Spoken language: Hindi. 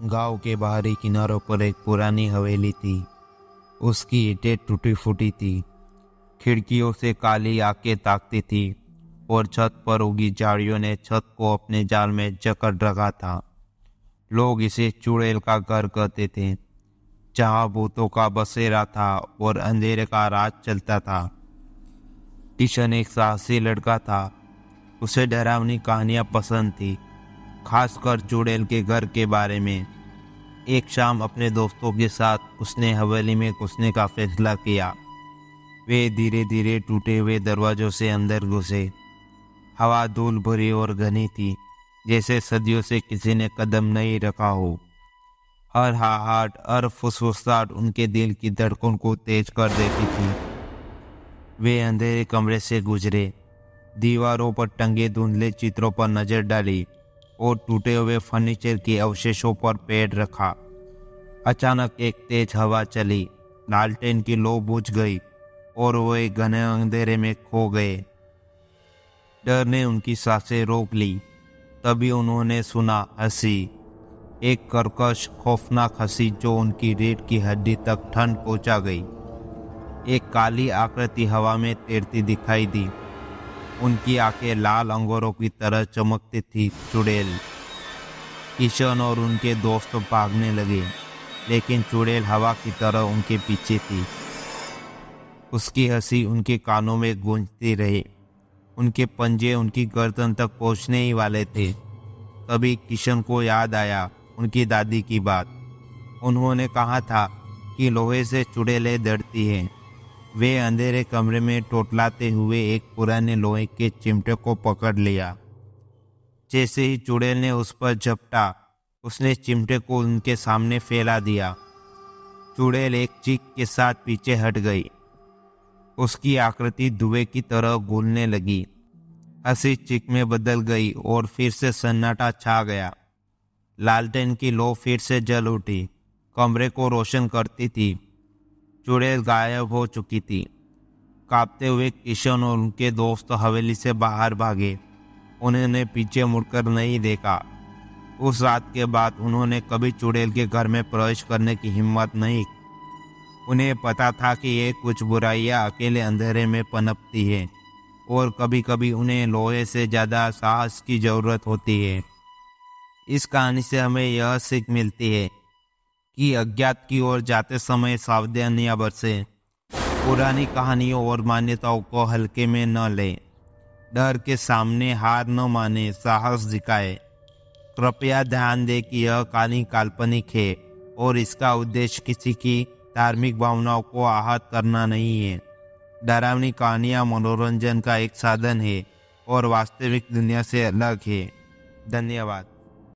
गांव के बाहरी किनारों पर एक पुरानी हवेली थी। उसकी ईंटें टूटी फूटी थी, खिड़कियों से काली आंखें ताकती थी और छत पर उगी झाड़ियों ने छत को अपने जाल में जकड़ रखा था। लोग इसे चुड़ैल का घर कहते थे, जहाँ भूतों का बसेरा था और अंधेरे का राज चलता था। किशन एक साहसी लड़का था। उसे डरावनी कहानियां पसंद थी, खासकर चुड़ैल के घर के बारे में। एक शाम अपने दोस्तों के साथ उसने हवेली में घुसने का फैसला किया। वे धीरे धीरे टूटे हुए दरवाजों से अंदर घुसे। हवा धूल भरी और घनी थी, जैसे सदियों से किसी ने कदम नहीं रखा हो। हर हाहाट, हर फुसफुसाहट उनके दिल की धड़कन को तेज कर देती थी। वे अंधेरे कमरे से गुजरे, दीवारों पर टंगे धुंधले चित्रों पर नजर डाली और टूटे हुए फर्नीचर के अवशेषों पर पैर रखा। अचानक एक तेज हवा चली, लालटेन की लौ बुझ गई और वो एक घने अंधेरे में खो गए। डर ने उनकी सांसें रोक ली। तभी उन्होंने सुना हंसी, एक कर्कश खौफनाक हंसी जो उनकी रीढ़ की हड्डी तक ठंड पहुंचा गई। एक काली आकृति हवा में तैरती दिखाई दी। उनकी आंखें लाल अंगूरों की तरह चमकती थी। चुड़ैल। किशन और उनके दोस्त भागने लगे, लेकिन चुड़ैल हवा की तरह उनके पीछे थी। उसकी हंसी उनके कानों में गूंजती रही। उनके पंजे उनकी गर्दन तक पहुंचने ही वाले थे। तभी किशन को याद आया उनकी दादी की बात। उन्होंने कहा था कि लोहे से चुड़ैलें डरती हैं। वे अंधेरे कमरे में टोटलाते हुए एक पुराने लोहे के चिमटे को पकड़ लिया। जैसे ही चुड़ैल ने उस पर झपटा, उसने चिमटे को उनके सामने फैला दिया। चुड़ैल एक चीख के साथ पीछे हट गई। उसकी आकृति धुएं की तरह घुलने लगी। हंसी चीख में बदल गई और फिर से सन्नाटा छा गया। लालटेन की लौ फिर से जल उठी, कमरे को रोशन करती थी। चुड़ैल गायब हो चुकी थी। कांपते हुए किशन और उनके दोस्त हवेली से बाहर भागे। उन्होंने पीछे मुड़कर नहीं देखा। उस रात के बाद उन्होंने कभी चुड़ैल के घर में प्रवेश करने की हिम्मत नहीं। उन्हें पता था कि ये कुछ बुराइयां अकेले अंधेरे में पनपती है और कभी कभी उन्हें लोहे से ज़्यादा साहस की ज़रूरत होती है। इस कहानी से हमें यह सीख मिलती है कि अज्ञात की ओर जाते समय सावधानियां बरतें। पुरानी कहानियों और मान्यताओं को हल्के में न लें। डर के सामने हार न माने, साहस दिखाए। कृपया ध्यान दें कि यह कहानी काल्पनिक है और इसका उद्देश्य किसी की धार्मिक भावनाओं को आहत करना नहीं है। डरावनी कहानियां मनोरंजन का एक साधन है और वास्तविक दुनिया से अलग है। धन्यवाद।